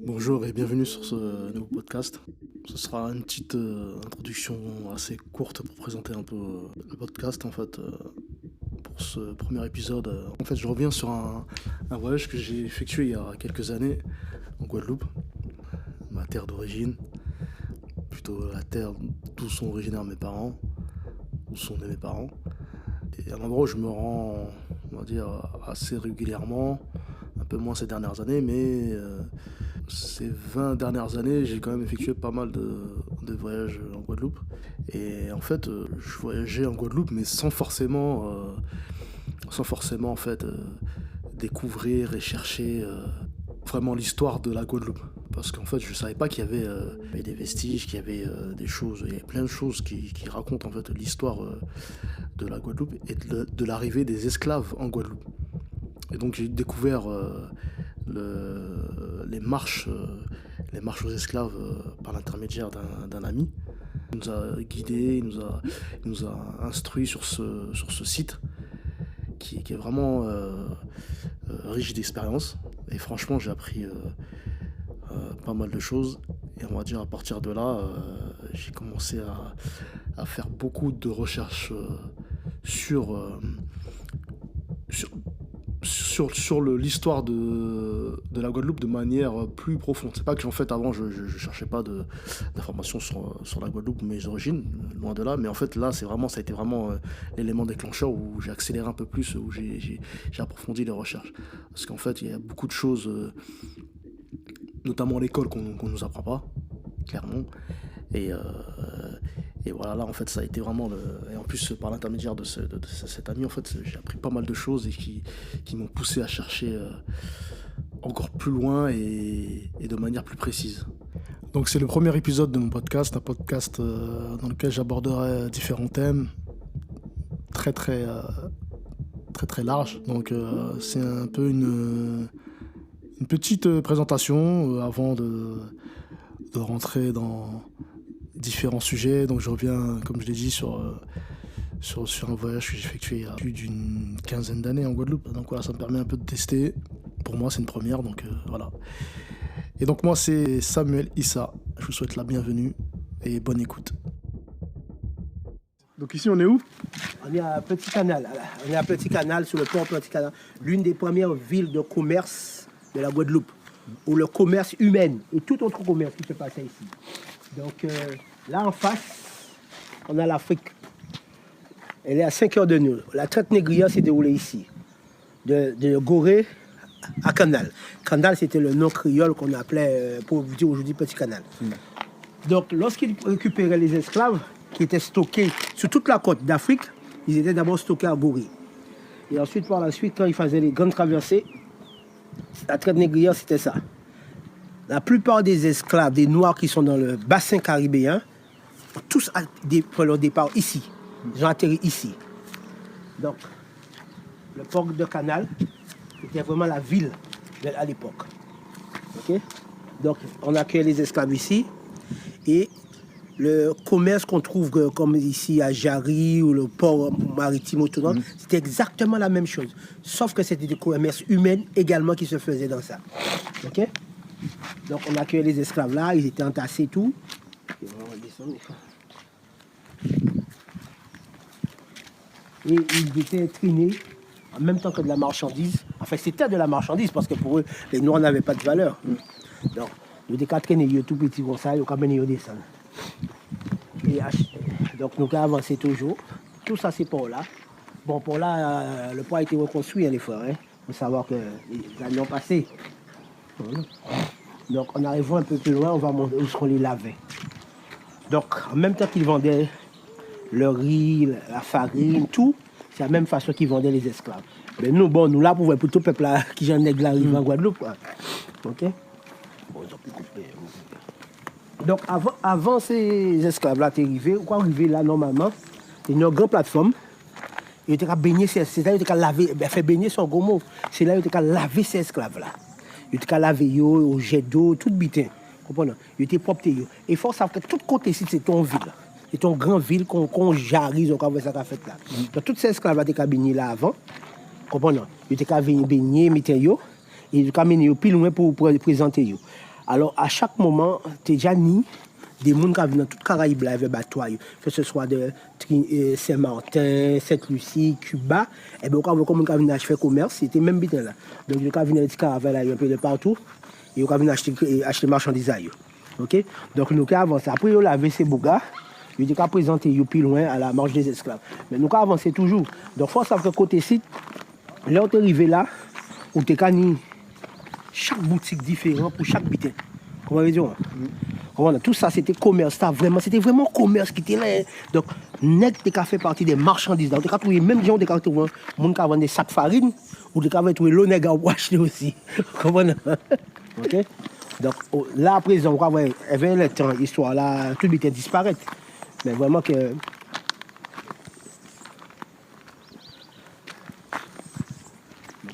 Bonjour et bienvenue sur ce nouveau podcast. Ce sera une petite introduction assez courte pour présenter un peu le podcast pour ce premier épisode. Je reviens sur un voyage que j'ai effectué il y a quelques années en Guadeloupe, ma terre d'origine, plutôt la terre d'où sont originaires mes parents, où sont nés mes parents. Et un endroit où je me rends, on va dire, assez régulièrement, un peu moins ces dernières années, mais ces 20 dernières années, j'ai quand même effectué pas mal de voyages en Guadeloupe. Et je voyageais en Guadeloupe, mais sans forcément découvrir et chercher vraiment l'histoire de la Guadeloupe. Parce qu'en fait, je savais pas qu'il y avait des vestiges, qu'il y avait des choses, il y avait plein de choses qui racontent en fait l'histoire de la Guadeloupe et de l'arrivée des esclaves en Guadeloupe. Et donc j'ai découvert les marches aux esclaves par l'intermédiaire d'un ami. Il nous a guidés, il nous a instruits sur ce site qui est vraiment riche d'expérience. Et franchement, j'ai appris pas mal de choses. Et on va dire à partir de là, j'ai commencé à faire beaucoup de recherches sur, euh, sur, sur l'histoire de la Guadeloupe de manière plus profonde. C'est pas que avant je cherchais pas d'informations sur la Guadeloupe ou mes origines, loin de là, mais en fait là ça a été vraiment l'élément déclencheur où j'ai accéléré un peu plus, où j'ai approfondi les recherches. Parce qu'en fait il y a beaucoup de choses, notamment à l'école, qu'on nous apprend pas, clairement. Et, euh, et voilà, là, en fait, ça a été vraiment Et en plus, par l'intermédiaire de cet ami, en fait, j'ai appris pas mal de choses qui m'ont poussé à chercher encore plus loin et de manière plus précise. Donc, c'est le premier épisode de mon podcast, un podcast dans lequel j'aborderai différents thèmes très, très larges. Donc, c'est un peu une petite présentation avant de rentrer dans différents sujets. Donc je reviens, comme je l'ai dit, sur un voyage que j'ai effectué il y a plus d'une quinzaine d'années en Guadeloupe. Donc voilà, ça me permet un peu de tester. Pour moi, c'est une première, donc voilà. Et donc moi, c'est Samuel Issa. Je vous souhaite la bienvenue et bonne écoute. Donc ici, on est où? On est à Petit Canal. On est à Petit Canal, sur le port Petit Canal. L'une des premières villes de commerce de la Guadeloupe, où le commerce humain et tout autre commerce qui se passait ici. Donc là en face, on a l'Afrique. Elle est à 5 heures de nous. La traite négrière s'est déroulée ici, de Gorée à Canal. Canal, c'était le nom créole qu'on appelait, pour vous dire aujourd'hui, Petit Canal. Donc lorsqu'ils récupéraient les esclaves qui étaient stockés sur toute la côte d'Afrique, ils étaient d'abord stockés à Gorée. Et ensuite, par la suite, quand ils faisaient les grandes traversées, la traite négrière, c'était ça. La plupart des esclaves, des Noirs qui sont dans le bassin caribéen, ont tous pris leur départ ici. Ils ont atterri ici. Donc, le port de Canal était vraiment la ville à l'époque. Okay? Donc, on accueille les esclaves ici. Et le commerce qu'on trouve comme ici à Jarry ou le port maritime autonome, c'était exactement la même chose. Sauf que c'était du commerce humain également qui se faisait dans ça. Ok? Donc on accueillait les esclaves là, ils étaient entassés et tout. Et ils étaient traînés en même temps que de la marchandise. Enfin, c'était de la marchandise parce que pour eux, les Noirs n'avaient pas de valeur. Donc, nous étions traînés tout petits comme ça, ils ont amené au descendre. Et donc nous avons avancé toujours. Tout ça c'est pour là. Bon, pour là, le port a été reconstruit, les frères. Il faut savoir que les années ont passé. Donc on arrive un peu plus loin, on va montrer où on les lavait. Donc en même temps qu'ils vendaient le riz, la farine, tout, c'est la même façon qu'ils vendaient les esclaves. Mais nous, nous là, pour tout le peuple là, qui j'en ai arrivé en Guadeloupe. Quoi. Ok? Bon, ils ont pu couper. Donc avant ces esclaves-là arrivés, quoi arriver là normalement, il y a une grande plateforme. Il était qu'à baigner, c'est là il était qu'à laver, faire baigner son gros mot. C'est là il était qu'à laver ces esclaves-là. Il était qu'à laver yo, au jet d'eau, tout bitin. Comprenez? Il était propre yo. Et il faut savoir que tout côté ici c'est ton ville. C'est ton grande ville qu'on jarise au cas ça qu'a fait là. Donc toutes ces esclaves-là étaient qu'à baigner là avant. Comprenez? Il était qu'à baigner, mettre yo. Et il était qu'à mener yo plus loin pour présenter yo. Alors, à chaque moment, tu es déjà ni des gens qui viennent dans toute Caraïbe là, avec bateau, que ce soit de Saint-Martin, Sainte-Lucie, Cuba, et bien, on comme on vient faire commerce, c'était même bien là. Donc, ils viennent des caravelles un peu de partout, et ils viennent acheter marchandises là. OK? Donc, nous avons avancé. Après, ils ont lavé ces bougas, ils ont présenté plus loin à la marche des esclaves. Mais nous avons avancé toujours. Donc, il faut savoir que côté site, là, on est arrivé là, où tu as chaque boutique différente pour chaque bitin. Comment vous dire? Tout ça, c'était commerce. C'était vraiment commerce qui était là. Donc, net, tu as fait partie des marchandises. Donc, tu as trouvé même des gens qui ont des sacs de farine ou tu as trouvé l'eau pour acheter aussi. Comment? OK? Donc, là, à présent, on voit, avait le temps, l'histoire là, tout était disparaître. Mais vraiment que.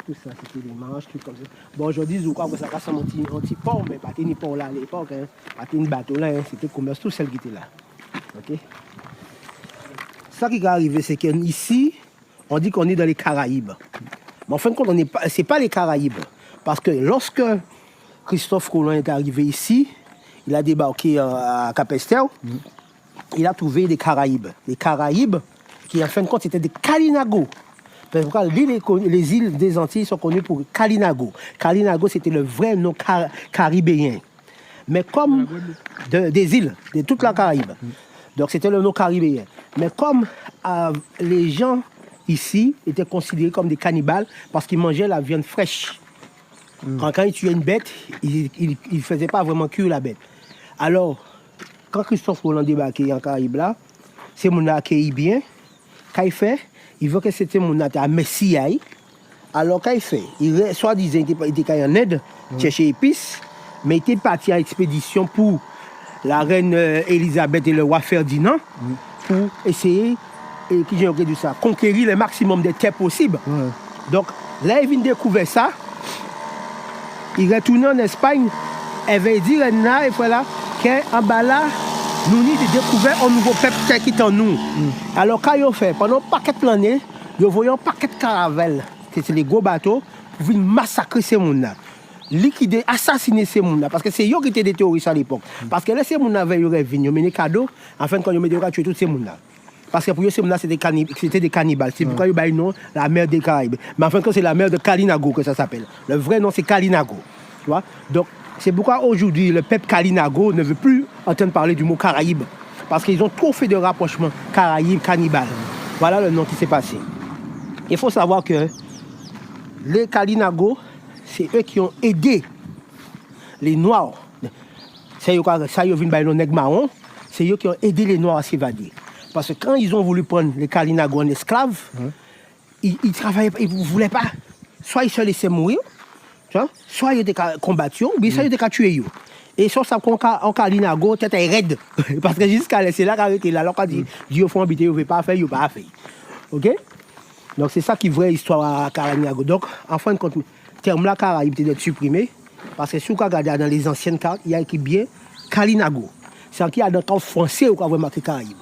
Tout ça, c'était des manches, tout comme ça. Bon, aujourd'hui, je crois que ça passe un petit port, mais pas de port là à l'époque, hein. Pas de bateau là, hein. C'était le commerce, tout celle qui était là. OK? Ça qui est arrivé, c'est qu'ici, on dit qu'on est dans les Caraïbes. Mais en fin de compte, ce n'est pas les Caraïbes. Parce que lorsque Christophe Colomb est arrivé ici, il a débarqué à Capesterre, il a trouvé les Caraïbes. Les Caraïbes, qui en fin de compte, c'était des Kalinago. Les îles des Antilles sont connues pour Kalinago. Kalinago, c'était le vrai nom caribéen. Mais comme des îles, de toute la Caraïbe. Donc, c'était le nom caribéen. Mais comme les gens ici étaient considérés comme des cannibales parce qu'ils mangeaient la viande fraîche. Quand ils tuaient une bête, ils ne faisaient pas vraiment cuire la bête. Alors, quand Christophe Colomb débarqué en Caraïbe là, c'est mon accueilli bien. Qu'est-ce qu'il fait? Il veut que c'était mon à Messiaï. Alors, qu'est-ce qu'il fait? Soi-disant, il était en aide, chercher épices, mais il était parti en expédition pour la reine Elisabeth et le roi Ferdinand pour essayer, conquérir le maximum de terres possibles. Donc, là, il vient de découvrir ça. Il retourne en Espagne. Elle va dire, et voilà, qu'en bas là, nous avons découvert un nouveau peuple qui est en nous. Alors, quand ils ont fait, pendant un paquet de planètes, ils ont vu un paquet de caravelles, qui c'est les gros bateaux, pour venir massacrer ces gens-là. Liquider, assassiner ces gens-là. Parce que c'est eux qui étaient des terroristes à l'époque. Parce que là, ces gens-là avaient venus, ils ont mis des cadeaux, enfin, quand ils ont tué tous ces gens-là. Parce que pour eux, ces gens-là, c'était des cannibales. C'est pourquoi ils ont eu le nom la mer des Caraïbes. Mais enfin, c'est la mer de Kalinago que ça s'appelle. Le vrai nom, c'est Kalinago. Tu vois? Donc, c'est pourquoi aujourd'hui, le peuple Kalinago ne veut plus entendre parler du mot Caraïbe. Parce qu'ils ont trop fait de rapprochements Caraïbes, cannibales. Voilà le nom qui s'est passé. Il faut savoir que les Kalinago, c'est eux qui ont aidé les Noirs. Ça, ils ont vu le nègre marron. C'est eux qui ont aidé les Noirs à s'évader. Parce que quand ils ont voulu prendre les Kalinago en esclaves, ils travaillaient, ils ne voulaient pas. Soit ils se laissaient mourir, soit ils étaient combattus, ou bien soit ils étaient tués. Et sur ça, en Kalinago, tête est raide. Parce que jusqu'à là, c'est là qu'on était là. Alors qu'on dit, Dieu faut habiter, il ne veut pas faire, il ne veut pas faire. OK? Donc c'est ça qui est vraie histoire à Kalinago. Donc, en fin de compte, le terme là, Caraïbe, peut être supprimé. Parce que si vous regardez dans les anciennes cartes, il y a écrit bien Kalinago. C'est qu'il y a dans le camp français où on voit marqué Caraïbe.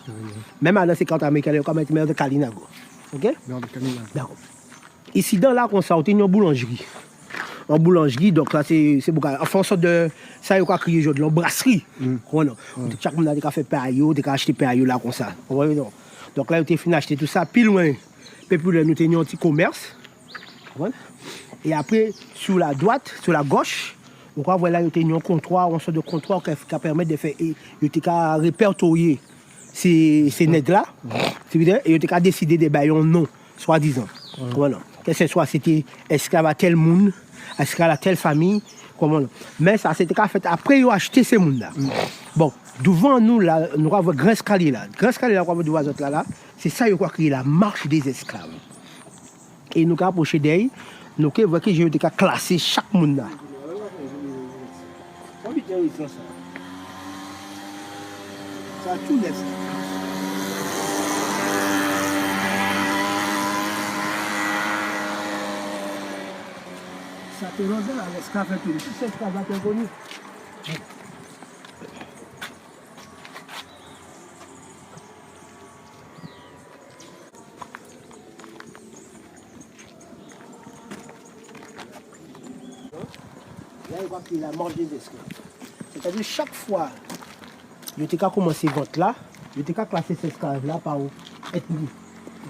Même dans ces cartes américaines, il y a comme mer de Kalinago. OK? Mer de Kalinago. D'accord. Ici, dans là, on sort une boulangerie. En boulangerie, donc là, c'est beaucoup. Enfin, en sorte de. Ça, il y a crié aujourd'hui, la brasserie. Chaque monde a fait paillot, a acheté paillot là, comme ça. Donc là, il a fini d'acheter tout ça. Puis loin, puis plus loin, nous tenions un petit commerce. Et après, sur la droite, sur la gauche, on voit voilà, il y a un comptoir, une sorte de comptoir qui permet de faire. Il y a répertorier ces nègres-là. Et il y a décidé de bailler un nom, soi-disant. Voilà. Que ce soit, c'était esclave à tel monde, esclave à telle famille. Comment. Mais ça, c'était fait après, ils ont acheté ces mondes-là. Bon, devant nous, là, nous avons grand escalier là. Grand escalier là, nous avons là, c'est ça, ils ont créé la marche des esclaves. Et nous avons approché d'elle, nous avons classé chaque monde là. Ça a tout laissé. Ça te rend là, l'esclave est connu. Tout l'esclave est connu. Là, il va c'était la marche des esclaves. C'est-à-dire chaque fois, il était qu'à commencer vente là, il était qu'à classer ces esclaves là par ethnie.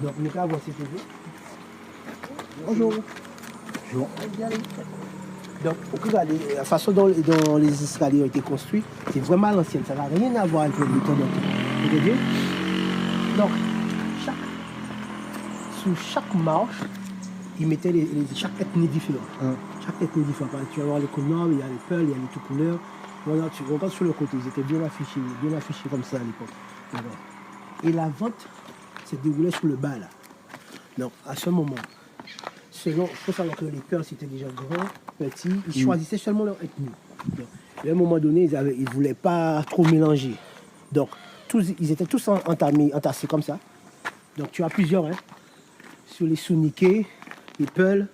Donc, il était à voir ces toujours. Bonjour. Bonjour. Donc, regardez, la façon dont les escaliers ont été construits, c'est vraiment l'ancienne. Ça n'a rien à voir avec le béton. Donc, sous chaque marche, ils mettaient chaque ethnie différente. Chaque ethnie différente. Tu vas voir les Connards, il y a les Peuls, il y a les tout couleurs. Voilà, tu regardes sur le côté, ils étaient bien affichés comme ça à l'époque. Et la vente se déroulait sur le bas là. Donc, à ce moment, il faut savoir que les Peuls c'était déjà grands, petits, ils choisissaient seulement leur ethnie. Donc, à un moment donné, ils ne voulaient pas trop mélanger. Donc, ils étaient tous entassés comme ça. Donc, tu as plusieurs, hein. Sur les Souniqués, les Peuls,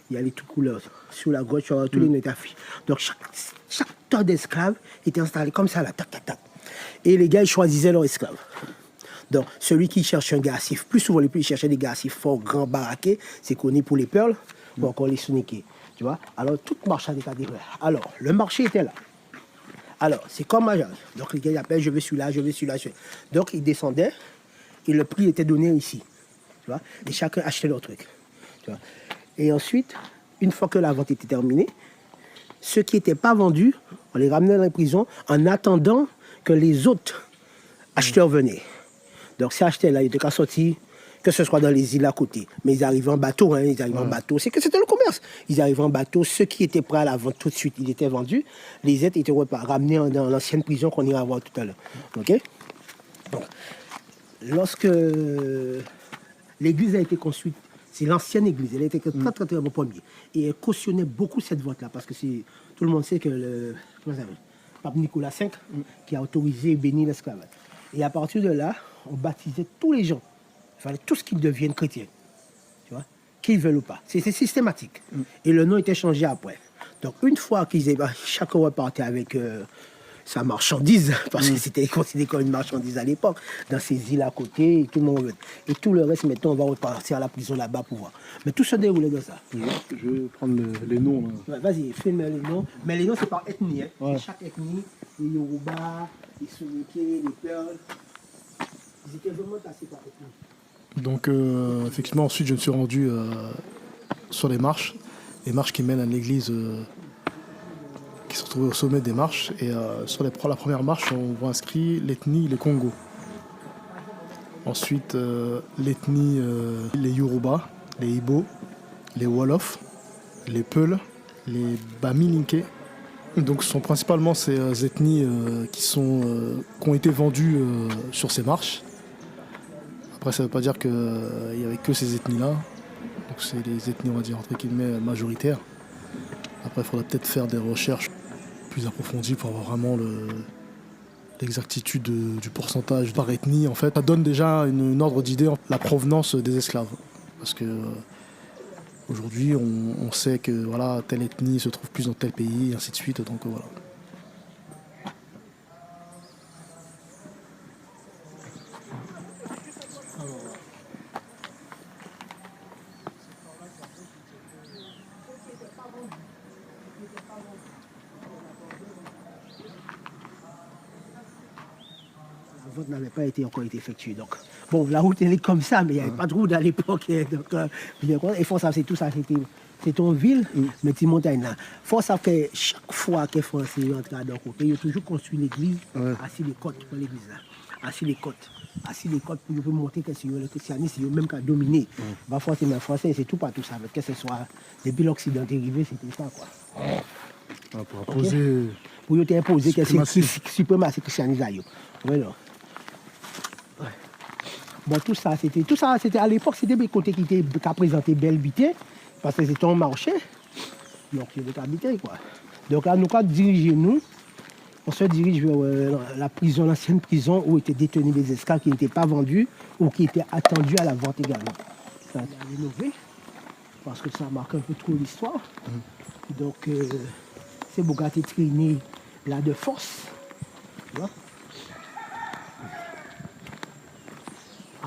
il y a les tout couleurs. Sur la gauche, tu as tous les Nétafis. Donc, chaque tas d'esclaves était installé comme ça, là, tac, tac, tac. Et les gars, ils choisissaient leurs esclaves. Donc, celui qui cherche un gars assez, plus souvent, les plus, ils cherchaient des gars assez forts, grands, baraqués, c'est connu pour les Peuls ou encore les Souniqués. Tu vois? Alors, tout marche avec la découverte. Alors, le marché était là. Alors, c'est comme un. Donc, les gars, ils appellent, je vais celui-là, je vais celui-là. Donc, ils descendaient et le prix était donné ici. Tu vois? Et chacun achetait leur truc. Tu vois? Et ensuite, une fois que la vente était terminée, ceux qui n'étaient pas vendus, on les ramenait dans les prisons en attendant que les autres acheteurs venaient. Donc, ces acheteurs-là, ils étaient qu'à sortir, que ce soit dans les îles à côté. Mais ils arrivaient en bateau, hein, ils arrivaient en bateau. C'est que c'était le commerce. Ils arrivaient en bateau. Ceux qui étaient prêts à la vente tout de suite, ils étaient vendus. Les aides étaient ramenés dans l'ancienne prison qu'on ira voir tout à l'heure. OK? Donc, lorsque l'église a été construite, c'est l'ancienne église, elle a été très, très, très bon premier. Et elle cautionnait beaucoup cette vente-là, parce que tout le monde sait que le pape Nicolas V qui a autorisé et béni l'esclavage. Et à partir de là, on baptisait tous les gens. Il fallait tous qu'ils deviennent chrétiens, tu vois, qu'ils veulent ou pas. C'était systématique. Et le nom était changé après. Donc une fois chacun repartait avec sa marchandise, parce que c'était considéré comme une marchandise à l'époque, dans ces îles à côté, et tout le monde. Et tout le reste, maintenant, on va repartir à la prison là-bas pour voir. Mais tout se déroulait dans ça. Je vais prendre les noms. Là. Ouais, vas-y, filme les noms. Mais les noms, c'est par ethnie. Hein. Ouais. Chaque ethnie, les Yoruba, les Souniqués, les Peuls, ils étaient vraiment tassés par ethnie. Donc, effectivement, ensuite, je me suis rendu sur les marches qui mènent à l'église, qui se retrouvent au sommet des marches. Et sur la première marche, on voit inscrit l'ethnie, les Congo. Ensuite, l'ethnie, les Yoruba, les Ibo, les Wolof, les Peuls, les Bamilinké. Donc, ce sont principalement ces ethnies qui ont été vendues sur ces marches. Après, ça ne veut pas dire qu'il n'y avait que ces ethnies-là. Donc, c'est les ethnies, on va dire, entre guillemets, majoritaires. Après, il faudrait peut-être faire des recherches plus approfondies pour avoir vraiment l'exactitude du pourcentage par ethnie. En fait, ça donne déjà une ordre d'idée la provenance des esclaves. Parce que aujourd'hui, on sait que voilà, telle ethnie se trouve plus dans tel pays, et ainsi de suite. Donc, voilà. La vente n'avait pas encore été effectuée. Donc, bon, la route elle est comme ça, mais il n'y avait pas de route à l'époque. Donc, et faut savoir, c'est tout ça, c'est une ville, mais c'est une montagne là. Il faut savoir que chaque fois que les Français rentrent dans le côté, ils ont toujours construit l'église assis les côtes pour l'église là. Assis les côtes pour montrer que c'est le christianisme, c'est même qu'à dominer. Parfois, c'est même français, c'est tout partout ça. Que ce soit depuis l'Occident arrivé, c'était ça quoi. Pour imposer. Pour t'imposer que c'est suprématie christianisme. Voilà. Bon, tout ça, c'était à l'époque, c'était des côtés qui présentaient belle bité, parce que c'était un marché. Donc, il y avait habité, quoi. Donc, à nous, quand nous, on se dirige vers la prison, l'ancienne prison où étaient détenus des esclaves qui n'étaient pas vendus ou qui étaient attendus à la vente également. Ça a été rénové, parce que ça marque un peu trop l'histoire. Donc, c'est Bogati traîné là de force. Tu vois?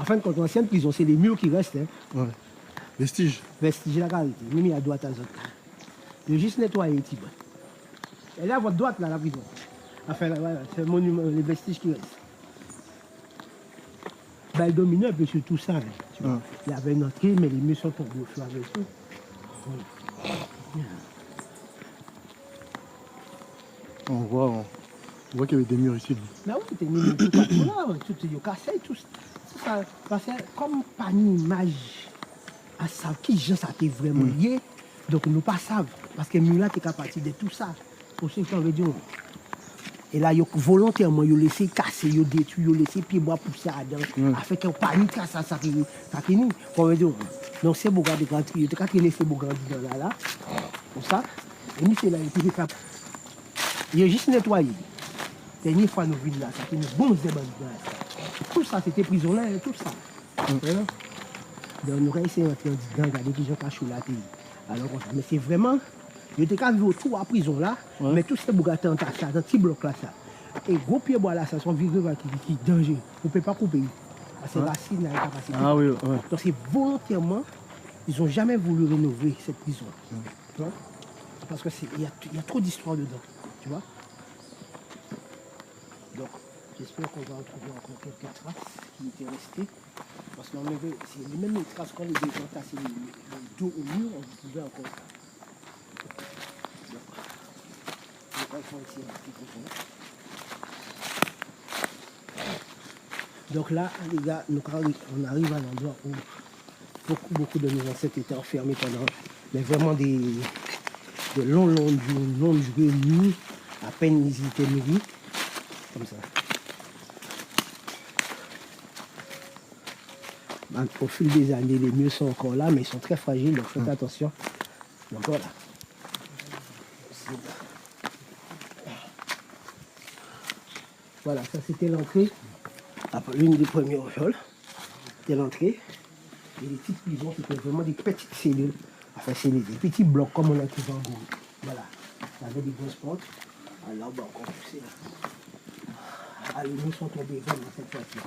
En fin de compte, l'ancienne prison, c'est les murs qui restent. Hein. Ouais. Vestiges. Vestiges de la qualité. Même à droite à droite. De juste nettoyer, type. Elle est à votre droite, là, la prison. Enfin, là, voilà, c'est le monument, les vestiges qui restent. Ben, elle dominait un peu sur tout ça. Là, tu vois. Il y avait une entrée, mais les murs sont tombés au fur et à mesure. On voit qu'il y avait des murs ici. Mais oui, c'était mis tout partout là, tout est cassé, tout ça. Parce que comme pas une image à savoir qui gens ça t'est vraiment lié, donc nous pas savons. Parce que nous là, t'es capable de tout ça. Pour ceux qui ont dit. Et là, volontairement, ils ont laissé casser, ils ont détruit, ils ont laissé pied bois pousser à dedans. Afin qu'on panique à ça, ça finit. Donc c'est beau garder quand il y a des laissé beau garder là, comme ça. Et nous, c'est là, il a juste nettoyé. Dernière fois nous vîmes là, ça fait une bonne zébande là. Tout ça, c'était prison là, tout ça. Donc nous avons essayé d'entrer dedans, regarder qui gens cachent la télé. Alors, mais c'est vraiment, il était qu'à vivre autour à prison là, mais tout ces bougatins en tas, dans petit bloc là, ça. Et gros pied bois là, ça sont virés qui est danger. On ne peut pas couper. Parce que racine n'a pas capacité. Ah oui, Donc c'est volontairement, ils n'ont jamais voulu rénover cette prison. Tu vois? Parce qu'il y a trop d'histoires dedans. Tu vois? Donc, j'espère qu'on va retrouver encore quelques traces qui étaient restées. Parce qu'on avait, c'est les mêmes traces qu'on les a entassées le dos au mur, on trouvait encore ça. Donc là, les gars, on arrive à l'endroit où beaucoup de nos ancêtres étaient enfermés pendant, mais vraiment des longues nuits, à peine ils étaient nourris, comme ça. Au fil des années, les murs sont encore là, mais ils sont très fragiles, donc faites attention. Donc voilà. Voilà, ça c'était l'entrée. L'une des premières geôles. C'était l'entrée. Et les petites prisons, c'était vraiment des petites cellules. Enfin, c'est des petits blocs comme on a trouvé en Gaulle. Voilà. Ça avait des grosses portes. Alors, on va encore pousser là. Ah, les murs sont tombés vraiment cette fois-ci.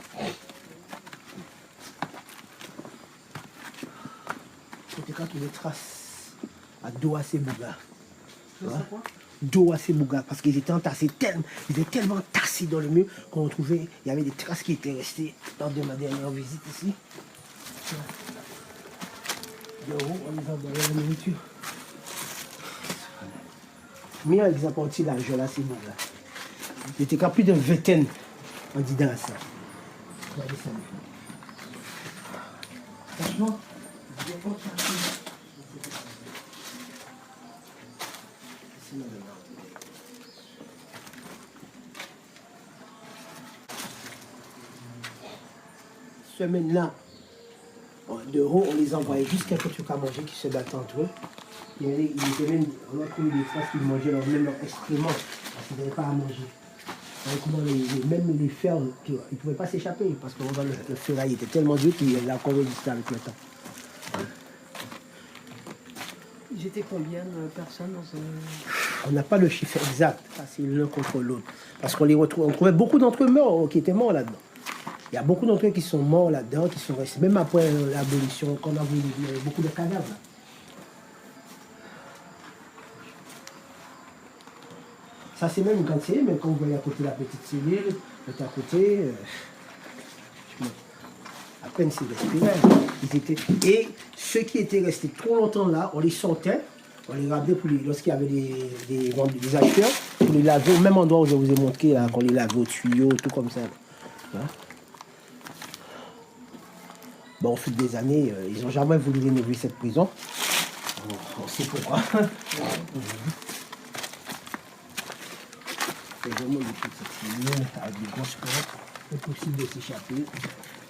C'était quand il y a des traces à Doa-Sebouga. Doa-Sebouga, parce qu'ils étaient entassés ils étaient tellement tassés dans le mur qu'on trouvait, il y avait des traces qui étaient restées lors de ma dernière visite ici. De haut, on les envoyait la nourriture. Mais ils ont porté la joie là, Sebouga. Il était qu'à plus d'une vingtaine en disant ça. Regardez ça. Franchement, je vais pas chercher. Semaine-là, de haut, on les envoyait juste quelques trucs à manger qui se battent entre eux. On a trouvé des traces qui mangeaient même leurs excréments parce qu'ils n'avaient pas à manger. Même les fers, ils ne pouvaient pas s'échapper parce que le ferraille était tellement dur qu'il a encore résisté avec le temps. Ils étaient combien de personnes dans ce... On n'a pas le chiffre exact, c'est l'un contre l'autre. Parce qu'on les retrouve, on trouvait beaucoup d'entre eux morts, qui étaient morts là-dedans. Il y a beaucoup d'entre eux qui sont morts là-dedans, qui sont restés, même après l'abolition, qu'on a voulu dire, beaucoup de cadavres. Là. Ça c'est même quand c'est, mais quand vous voyez à côté la petite cellule, l'autre à côté, à peine c'est respirait. Et ceux qui étaient restés trop longtemps là, on les sortait, on les ramenait lorsqu'il y avait des acheteurs, pour les laver au même endroit où je vous ai montré, là, qu'on les lavait au tuyau, tout comme ça. Là. Bon, au fil des années, ils n'ont jamais voulu rénover cette prison. On sait pourquoi. C'est vraiment des petites cellules avec des grosses portes, impossible de s'échapper.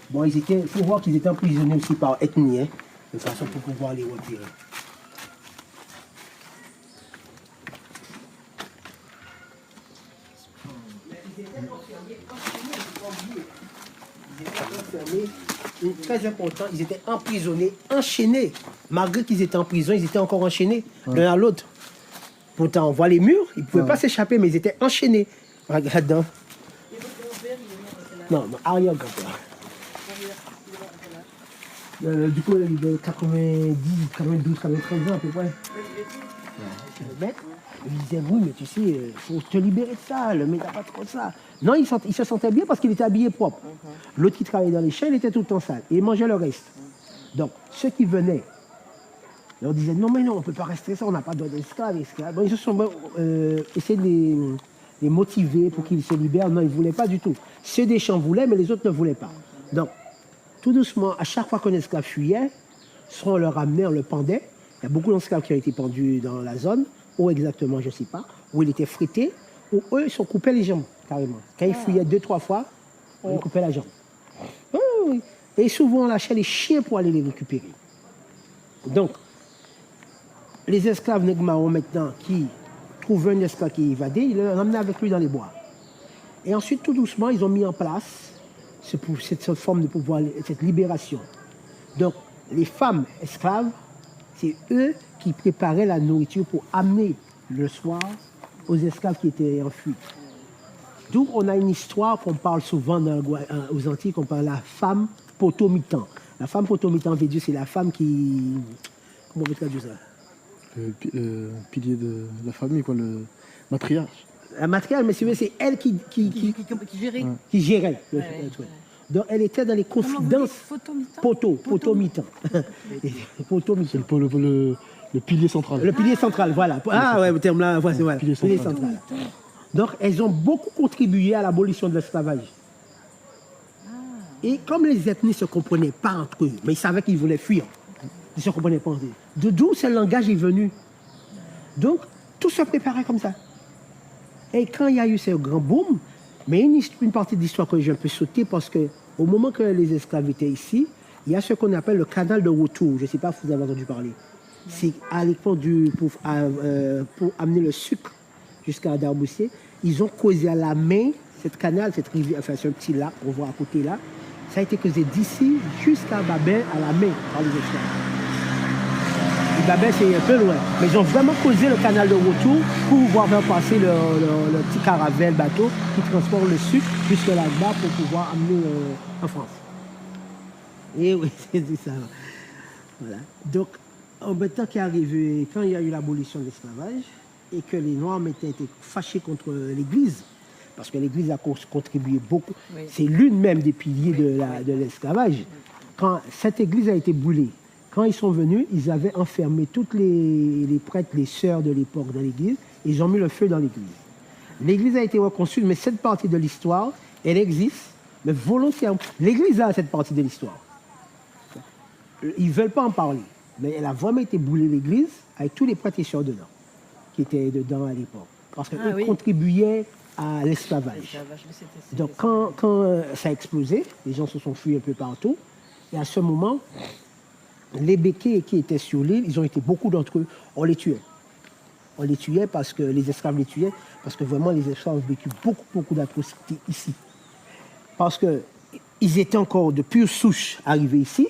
Bon, il faut voir qu'ils étaient emprisonnés aussi par ethnie, hein, de façon pour pouvoir les retirer. Ils étaient enfermés, très important, ils étaient emprisonnés, enchaînés. Malgré qu'ils étaient en prison, ils étaient encore enchaînés l'un à l'autre. Pourtant, on voit les murs, ils ne pouvaient pas s'échapper, mais ils étaient enchaînés. Regarde. Non, arrière-grand-père. Du coup, il est de 90, 92, 93 ans à peu près. c'est le maître. Il disait, oui, mais tu sais, il faut te libérer de ça, le maître n'a pas trop ça. Non, il se sentait bien parce qu'il était habillé propre. L'autre qui travaillait dans les champs, il était tout le temps sale. Et il mangeait le reste. Donc, ceux qui venaient, on disait, non, mais non, on ne peut pas rester ça, on n'a pas d'esclaves, esclaves. Bon, ils se sont essayé de les motiver pour qu'ils se libèrent. Non, ils ne voulaient pas du tout. Ceux des champs voulaient, mais les autres ne voulaient pas. Donc, tout doucement, à chaque fois qu'un esclave fuyait, soit on le ramenait, on le pendait. Il y a beaucoup d'esclaves qui ont été pendus dans la zone, où exactement, je ne sais pas, où il était frité, où eux, ils se coupaient les jambes, carrément. Quand ils fuyaient 2-3 fois, on leur coupait la jambe. Oui, oui. Et souvent, on lâchait les chiens pour aller les récupérer. Donc, les esclaves Negmao maintenant qui trouvaient un esclave qui évadait, ils le ramenaient avec lui dans les bois. Et ensuite, tout doucement, ils ont mis en place cette forme de pouvoir, cette libération. Donc, les femmes esclaves, c'est eux qui préparaient la nourriture pour amener le soir aux esclaves qui étaient en fuite. D'où on a une histoire qu'on parle souvent aux Antilles, qu'on parle de la femme potomitan. La femme potomitan, veut dire, c'est la femme qui... Comment on peut traduire ça? Le pilier de la famille, quoi, le matriarche. La matriarche, mais c'est elle qui gérait. qui gérait le truc. Donc elle était dans les confidences. Potomitan. Potomitan. C'est le pilier central. Le pilier central, voilà. Ah ouais, le terme là, voilà. Pilier central. Donc elles ont beaucoup contribué à l'abolition de l'esclavage. Et comme les ethnies ne se comprenaient pas entre eux, mais ils savaient qu'ils voulaient fuir, ils ne se comprenaient pas entre eux. D'où ce langage est venu. Donc, tout se préparait comme ça. Et quand il y a eu ce grand boom, mais une partie de l'histoire que j'ai un peu sauté parce qu'au moment que les esclaves étaient ici, il y a ce qu'on appelle le canal de retour. Je ne sais pas si vous avez entendu parler. C'est à l'époque pour amener le sucre jusqu'à Darboussier, ils ont causé à la main cette canal, cette rivière, enfin c'est un petit lac qu'on voit à côté là. Ça a été causé d'ici jusqu'à Babel à la main par les esclaves. Et Babel c'est un peu loin. Mais ils ont vraiment causé le canal de retour pour pouvoir faire passer le petit caravelle, bateau qui transporte le sucre jusque là-bas pour pouvoir amener en France. Et oui, c'est ça. Voilà. Donc, en même temps qu'il est arrivé, quand il y a eu l'abolition de l'esclavage, et que les Noirs étaient fâchés contre l'Église, parce que l'Église a contribué beaucoup, oui. C'est l'une même des piliers de l'esclavage. Quand cette Église a été brûlée, quand ils sont venus, ils avaient enfermé toutes les prêtres, les sœurs de l'époque dans l'Église, et ils ont mis le feu dans l'Église. L'Église a été reconstruite, mais cette partie de l'histoire, elle existe, mais volontairement. L'Église a cette partie de l'histoire. Ils ne veulent pas en parler, mais elle a vraiment été brûlée, l'Église, avec tous les prêtres et sœurs dedans, qui étaient dedans à l'époque. Parce qu'eux contribuaient à l'esclavage. Donc quand ça a explosé, les gens se sont fuis un peu partout, et à ce moment, les béquets qui étaient sur l'île, ils ont été beaucoup d'entre eux, on les tuait. On les tuait parce que les esclaves les tuaient, parce que vraiment les esclaves ont vécu beaucoup d'atrocités ici. Parce qu'ils étaient encore de pure souche arrivés ici,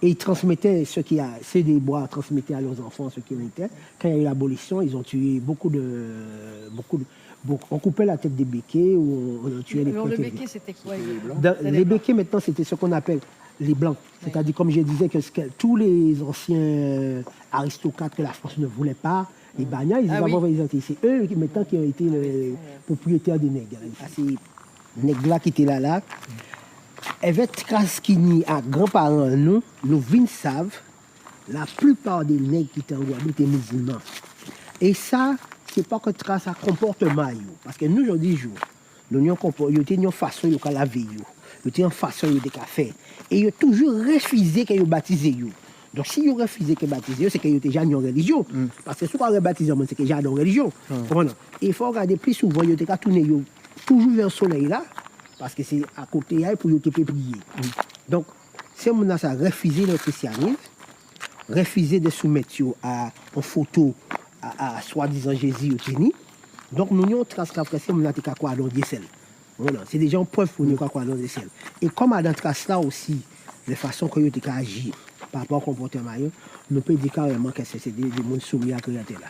et ils transmettaient ceux des bois transmettaient à leurs enfants ce qu'ils étaient. Quand il y a eu l'abolition, ils ont tué on coupait la tête des béquets ou on tuait les le béquet, c'était quoi? Les béquets, maintenant, c'était ce qu'on appelle les blancs. Oui. C'est-à-dire, comme je disais, que tous les anciens aristocrates que la France ne voulait pas, les bagnards, ils étaient c'est eux maintenant qui ont été les propriétaires des nègres. Ces nègres-là qui étaient là. Avec Traskini à grands-parents, nous savent, la plupart des nègres qui étaient en Guadeloupe étaient musulmans. Et ça, c'est pas que trace à comportement. Parce que nous, aujourd'hui, nous avons une façon de laver, nous avons une façon de faire. Et ils ont toujours refusé qu'ils baptisent. Donc, si ils ont refusé qu'ils baptisent, c'est qu'ils ont déjà une religion. Parce que si on baptise, c'est qu'ils ont déjà une religion. Et il faut regarder plus souvent, ils ont tourné toujours vers le soleil là. Parce que c'est à côté pour y prier. Donc, si on a refusé le christianisme, refusé de soumettre en photo à soi-disant Jésus au Téni, donc nous avons trace qu'après ça, on a quoi dans le ciel. Voilà, c'est déjà une preuve pour nous quoi dans le ciel. Et comme à dans trace là aussi, de façon que nous avons agi par rapport au comportement, nous pouvons dire carrément que c'est des gens soumis à créer là.